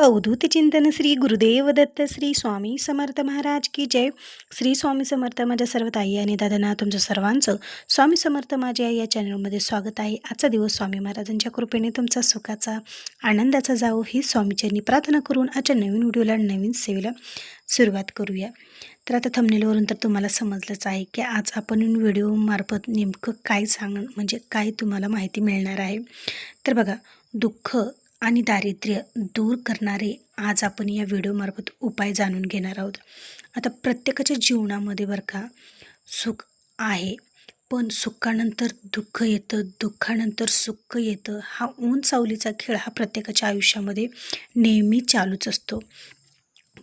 अवधूत चिंतन श्री गुरुदेव दत्त श्री स्वामी समर्थ महाराज की जय. श्री स्वामी समर्थ. माझ्या सर्व ताई आणि दादांना तुमचं सर्वांचं स्वामी समर्थ माझ्या या चॅनलमध्ये स्वागत आहे. आजचा दिवस स्वामी महाराजांच्या कृपेने तुमचा सुखाचा आनंदाचा जावो ही स्वामीचरणी प्रार्थना करून आजच्या नवीन व्हिडिओला नवीन सेवेला सुरुवात करूया. तर आता थंबनेलवरून तर तुम्हाला समजलंच आहे की आज आपण व्हिडिओमार्फत नेमकं काय म्हणजे काय तुम्हाला माहिती मिळणार आहे. तर बघा, दुःख आणि दारिद्र्य दूर करणारे आज आपण या व्हिडिओमार्फत उपाय जाणून घेणार आहोत. आता प्रत्येकाच्या जीवनामध्ये बरं का सुख आहे, पण सुखानंतर दुःख येतं, दुःखानंतर सुख येतं. हा ऊन सावलीचा खेळ हा प्रत्येकाच्या आयुष्यामध्ये नेहमी चालूच असतो.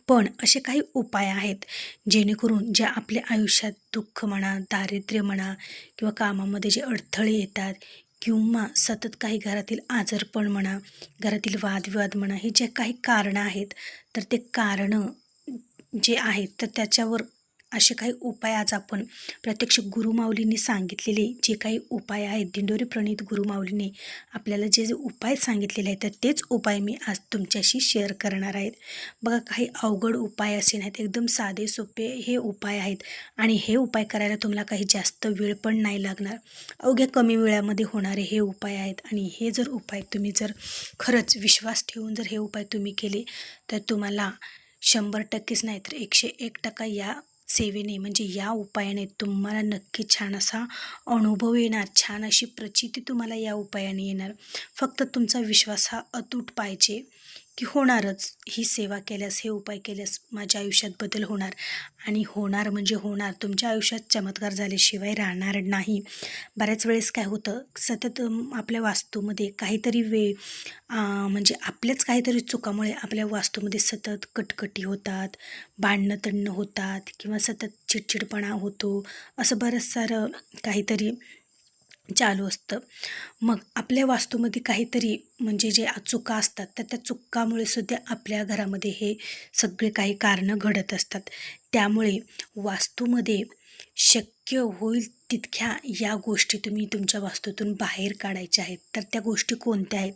पण असे काही उपाय आहेत जेणेकरून ज्या आपल्या आयुष्यात दुःख म्हणा, दारिद्र्य म्हणा किंवा कामामध्ये जे अडथळे येतात किंवा सतत काही घरातील आजारपण म्हणा, घरातील वादविवाद म्हणा, हे जे काही कारणं आहेत तर ते कारणं जे आहेत तर त्याच्यावर असे काही उपाय आज आपण प्रत्यक्ष गुरुमाऊलींनी सांगितलेले जे काही उपाय आहेत, दिंडोरी प्रणीत गुरुमाऊलींनी आपल्याला जे जे उपाय सांगितलेले आहेत तर तेच उपाय मी आज तुमच्याशी शेअर करणार आहेत. बघा, काही अवघड उपाय असे नाहीत, एकदम साधे सोपे हे उपाय आहेत आणि हे उपाय करायला तुम्हाला काही जास्त वेळ पण नाही लागणार. अवघ्या कमी वेळामध्ये होणारे हे उपाय आहेत आणि हे जर उपाय तुम्ही जर खरंच विश्वास ठेवून जर हे उपाय तुम्ही केले तर तुम्हाला 100%च नाही तर 101% या सेवेने म्हणजे या उपायाने तुम्हाला नक्की छान असा अनुभव येणार, छान अशी प्रचिती तुम्हाला या उपायाने येणार. फक्त तुमचा विश्वास हा अतूट पाहिजे की होणारच, ही सेवा केल्यास, हे उपाय केल्यास माझ्या आयुष्यात बदल होणार आणि होणार म्हणजे होणार. तुमच्या आयुष्यात चमत्कार झाल्याशिवाय राहणार नाही. बऱ्याच वेळेस काय होतं, सतत आपल्या वास्तूमध्ये काहीतरी म्हणजे आपल्याच काहीतरी चुकामुळे आपल्या वास्तूमध्ये सतत कटकटी होतात, भांडणं तंडणं होतात किंवा सतत चिडचिडपणा होतो, असं बरंच सारं काहीतरी चालू असतं. मग आपल्या वास्तूमध्ये काहीतरी म्हणजे जे चुका असतात तर त्या चुकामुळे सुद्धा आपल्या घरामध्ये हे सगळे काही कारणं घडत असतात. त्यामुळे वास्तूमध्ये शक्य होईल तितक्या या गोष्टी तुम्ही तुमच्या वास्तूतून बाहेर काढायच्या आहेत. तर त्या गोष्टी कोणत्या आहेत?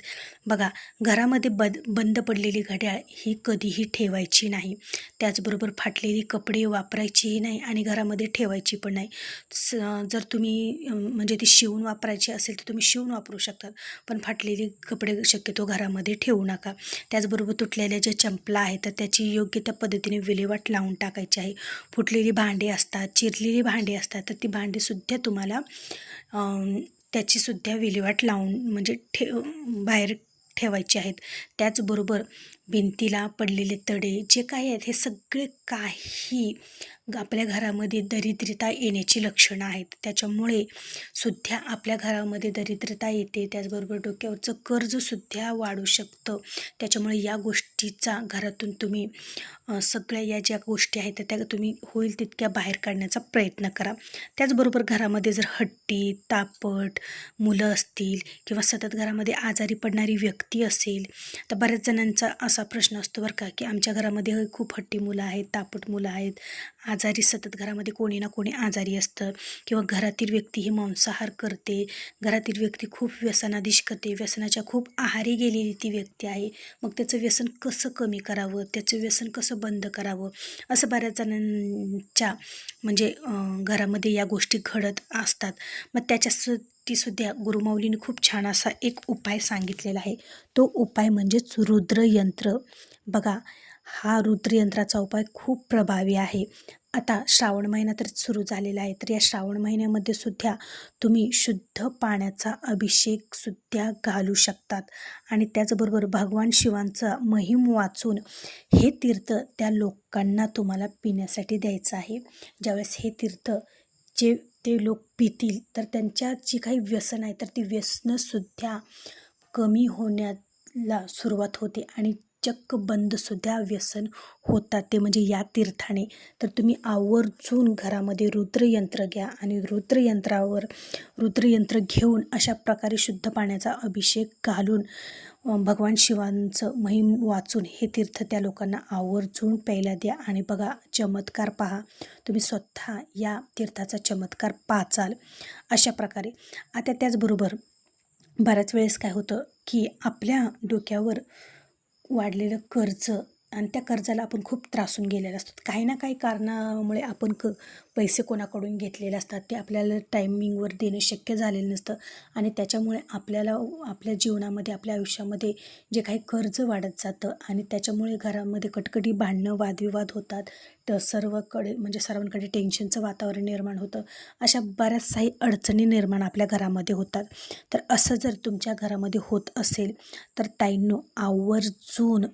बघा, घरामध्ये बंद पडलेली घड्याळ ही कधीही ठेवायची नाही. त्याचबरोबर फाटलेली कपडे वापरायचीही नाही आणि घरामध्ये ठेवायची पण नाही. जर तुम्ही म्हणजे ती शिवून वापरायची असेल तर तुम्ही शिवून वापरू शकतात, पण फाटलेली कपडे शक्यतो घरामध्ये ठेवू नका. त्याचबरोबर तुटलेल्या ज्या चंपला आहेत तर त्याची योग्य त्या पद्धतीने विल्हेवाट लावून टाकायची आहे. फुटलेली भांडी असतात, चिरलेली भांडी असतात तर ती भांडीसुद्धा तुम्हाला त्याचीसुद्धा विल्हेवाट लावून म्हणजे बाहेर ठेवायचे आहेत. त्याचबरोबर भिंतीला पडलेले तडे जे काही आहेत हे सगळे काही आपल्या घरामध्ये दरिद्रता येण्याची लक्षणं आहेत. त्याच्यामुळे सुद्धा आपल्या घरामध्ये दरिद्रता येते. त्याचबरोबर डोक्यावरचं कर्जसुद्धा वाढू शकतं. त्याच्यामुळे या गोष्टीचा घरातून तुम्ही सगळ्या या ज्या गोष्टी आहेत त्या तुम्ही होईल तितक्या बाहेर काढण्याचा प्रयत्न करा. त्याचबरोबर घरामध्ये जर हट्टी, तापट मुलं असतील किंवा सतत घरामध्ये आजारी पडणारी व्यक्ती असेल तर बऱ्याच जणांचा असा प्रश्न असतो बरं का, की आमच्या घरामध्ये खूप हट्टी मुलं आहेत, तापट मुलं आहेत, आजारी सतत घरामध्ये कोणी ना कोणी आजारी असतं किंवा घरातील व्यक्ती ही मांसाहार करते, घरातील व्यक्ती खूप व्यसनाधीश करते, व्यसनाच्या खूप आहारी गेलेली ती व्यक्ती आहे. मग त्याचं व्यसन कसं कमी करावं, त्याचं व्यसन कसं बंद करावं, असं बऱ्याच जणांच्या म्हणजे घरामध्ये या गोष्टी घडत असतात. मग त्याच्यासाठी सुद्धा गुरुमाऊलीने खूप छान असा एक उपाय सांगितलेला आहे. तो उपाय म्हणजेच रुद्रयंत्र. बघा, हा रुद्रयंत्राचा उपाय खूप प्रभावी आहे. आता श्रावण महिना तर सुरू झालेला आहे, तर या श्रावण महिन्यामध्ये सुद्धा तुम्ही शुद्ध पाण्याचा अभिषेक सुद्धा घालू शकतात आणि त्याचबरोबर भगवान शिवांचा महिम वाचून हे तीर्थ त्या लोकांना तुम्हाला पिण्यासाठी द्यायचं आहे. ज्यावेळेस हे तीर्थ जे ते लोक पितील तर त्यांच्या जी काही व्यसन आहे तर ती व्यसनंसुद्धा कमी होण्याला सुरुवात होते आणि चक्क बंदसुद्धा व्यसन होतात ते म्हणजे या तीर्थाने. तर तुम्ही आवर्जून घरामध्ये रुद्रयंत्र घ्या आणि रुद्रयंत्र घेऊन अशा प्रकारे शुद्ध पाण्याचा अभिषेक घालून भगवान शिवांचं महिम वाचून हे तीर्थ त्या लोकांना आवर्जून प्यायला द्या आणि बघा, चमत्कार पहा. तुम्ही स्वतः या तीर्थाचा चमत्कार पाचाल अशा प्रकारे. आता त्याचबरोबर बऱ्याच वेळेस काय होतं की आपल्या डोक्यावर वाढलेलं कर्ज आणि त्या कर्जाला आपण खूप त्रासून गेलेलो असतो. काही ना काही कारणामुळे आपण पैसे कोणाकडून घेतलेले असतात, ते आपल्याला टायमिंगवर देणं शक्य झालेलं नसतं आणि त्याच्यामुळे आपल्याला आपल्या जीवनामध्ये, आपल्या आयुष्यामध्ये जे काही कर्ज वाढत जातं आणि त्याच्यामुळे घरामध्ये कटकटी, भांडणं, वादविवाद होतात. तर सर्वांकडे टेन्शनचं वातावरण निर्माण होतं. अशा बऱ्याच काही अडचणी निर्माण आपल्या घरामध्ये होतात. तर असं जर तुमच्या घरामध्ये होत असेल तर ताईंनो, आवर्जून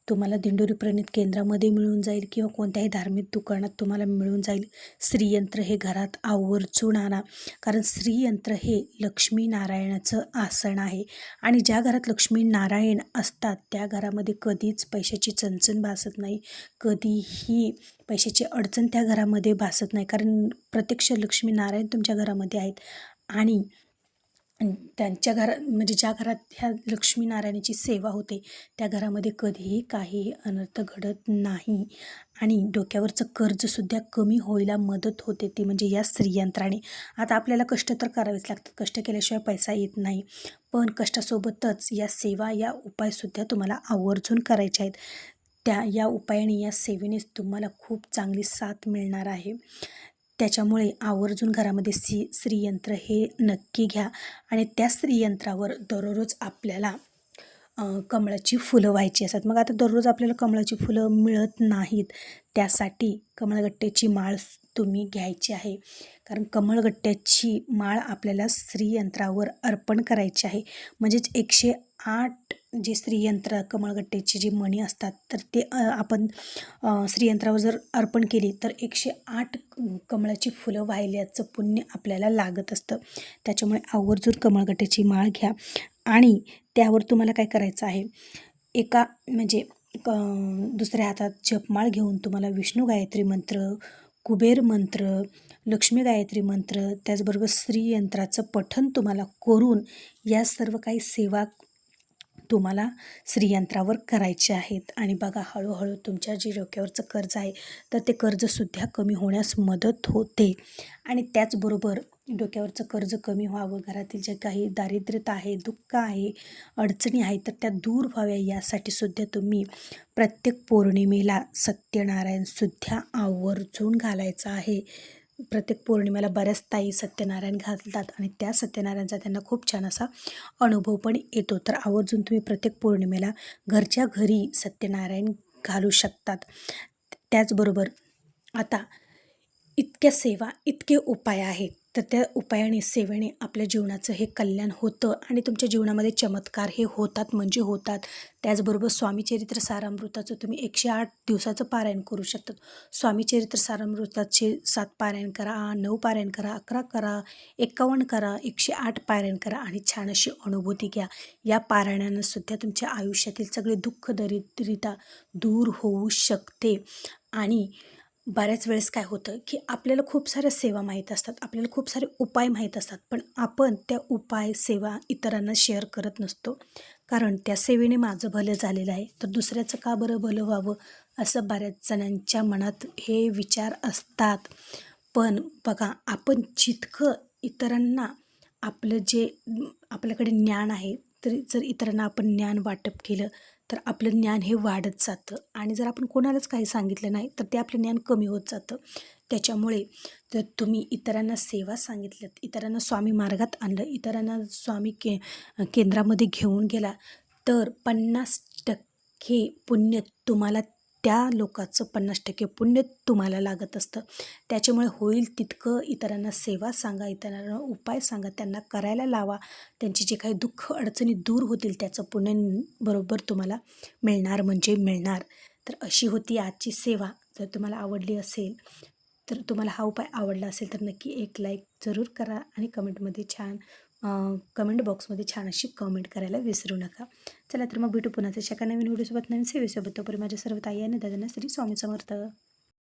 तुम्हाला दिंडोरी प्रणीत केंद्रामध्ये मिळून जाईल किंवा कोणत्याही धार्मिक दुकानात तुम्हाला मिळून जाईल. श्रीयंत्र हे घरात आवर्जून आणा, कारण श्रीयंत्र हे लक्ष्मीनारायणाचं आसन आहे आणि ज्या घरात लक्ष्मीनारायण असतात त्या घरामध्ये कधीच पैशाची चणचण भासत नाही, कधीही पैशाची अडचण त्या घरामध्ये भासत नाही, कारण प्रत्यक्ष लक्ष्मीनारायण तुमच्या घरामध्ये आहेत. आणि त्यांच्या घरात म्हणजे ज्या घरात ह्या लक्ष्मीनारायणाची सेवा होते त्या घरामध्ये कधीही काहीही अनर्थ घडत नाही आणि डोक्यावरचं कर्जसुद्धा कमी व्हायला मदत होते, ती म्हणजे या श्रीयंत्राने. आता आपल्याला कष्ट तर करावेच लागतात, कष्ट केल्याशिवाय पैसा येत नाही, पण कष्टासोबतच या सेवा, या उपायसुद्धा तुम्हाला आवर्जून करायचे आहेत. या उपायाने, या सेवेनेच तुम्हाला खूप चांगली साथ मिळणार आहे. त्याच्यामुळे आवर्जून घरामध्ये श्रीयंत्र हे नक्की घ्या आणि त्या श्रीयंत्रावर दररोज आपल्याला कमळाची फुलं व्हायची असतात. मग आता दररोज आपल्याला कमळाची फुलं मिळत नाहीत, त्यासाठी कमळगट्ट्याची माळ तुम्ही घ्यायची आहे, कारण कमळगट्ट्याची माळ आपल्याला श्रीयंत्रावर अर्पण करायची आहे. म्हणजेच 108 जे श्रीयंत्र कमळगट्ट्याची जी मणी असतात तर ते आपण श्रीयंत्रावर जर अर्पण केली तर 108 कमळाची फुलं वाहिल्याचं पुण्य आपल्याला लागत असतं. त्याच्यामुळे आवर्जून कमळगट्ट्याची माळ घ्या आणि त्यावर तुम्हाला काय करायचं आहे, एका म्हणजे दुसऱ्या हातात जपमाळ घेऊन तुम्हाला विष्णू गायत्री मंत्र, कुबेर मंत्र, लक्ष्मी गायत्री मंत्र, त्याचबरोबर श्रीयंत्राचं पठण तुम्हाला करून या सर्व काही सेवा तुम्हाला श्रीयंत्रावर करायचे आहेत. आणि बघा, हळूहळू तुमच्या जे डोक्यावरचं कर्ज आहे तर ते कर्जसुद्धा कमी होण्यास मदत होते. आणि त्याचबरोबर डोक्यावरचं कर्ज कमी व्हावं, घरातील जे काही दारिद्र्यता आहे, दुःख आहे, अडचणी आहेत तर त्या दूर व्हाव्या, यासाठी सुद्धा तुम्ही प्रत्येक पौर्णिमेला सत्यनारायणसुद्धा आवर्जून घालायचं आहे. प्रत्येक पौर्णिमेला बऱ्याच ताई सत्यनारायण घालतात आणि त्या सत्यनारायणचा त्यांना खूप छान असा अनुभव पण येतो. तर आवर्जून तुम्ही प्रत्येक पौर्णिमेला घरच्या घरी सत्यनारायण घालू शकतात. त्याचबरोबर आता इतक्या सेवा, इतके उपाय आहेत, तर त्या उपायाने, सेवेने आपल्या जीवनाचं हे कल्याण होतं आणि तुमच्या जीवनामध्ये चमत्कार हे होतात म्हणजे होतात. त्याचबरोबर स्वामीचरित्र सारामृताचं तुम्ही 108 दिवसाचं पारायण करू शकतात. स्वामीचरित्र सारामृताचे 7 पारायण करा, 9 पारायण करा, 11 करा, 51 करा, 108 पारायण करा आणि छान अशी अनुभूती घ्या. या पारायणानं सुद्धा तुमच्या आयुष्यातील सगळे दुःख, दरिद्रता दूर होऊ शकते. आणि बऱ्याच वेळेस काय होतं की आपल्याला खूप साऱ्या सेवा माहीत असतात, आपल्याला खूप सारे उपाय माहीत असतात, पण आपण त्या उपाय, सेवा इतरांना शेअर करत नसतो, कारण त्या सेवेने माझं भलं झालेलं आहे तर दुसऱ्याचं का बरं भलं व्हावं, असं बऱ्याच जणांच्या मनात हे विचार असतात. पण बघा, आपण जितकं इतरांना आपल्याकडे ज्ञान आहे, तरी जर इतरांना आपण ज्ञान वाटप केलं तर आपलं ज्ञान हे वाढत जातं आणि जर आपण कोणालाच काही सांगितलं नाही तर ते आपलं ज्ञान कमी होत जातं. त्याच्यामुळे जर तुम्ही इतरांना सेवा सांगितल्यात, इतरांना स्वामी मार्गात आणलं, इतरांना स्वामी केंद्रामध्ये घेऊन गेला तर 50% पुण्य तुम्हाला, त्या लोकाचं 50% पुण्य तुम्हाला लागत असतं. त्याच्यामुळे होईल तितकं इतरांना सेवा सांगा, इतरांना उपाय सांगा, त्यांना करायला लावा. त्यांची जे काही दुःख, अडचणी दूर होतील त्याचं पुण्य बरोबर तुम्हाला मिळणार म्हणजे मिळणार. तर अशी होती आजची सेवा. जर तुम्हाला आवडली असेल, तर तुम्हाला हा उपाय आवडला असेल तर नक्की एक लाईक जरूर करा आणि कमेंट बॉक्समध्ये छान अशी कमेंट करायला विसरू नका. चला तर मग भेटू पुन्हा एका नवीन व्हिडिओसोबत, नवीन सेवेसोबत. तोपर्यंत माझ्या सर्व ताई आणि दादांना श्री स्वामी समर्थ.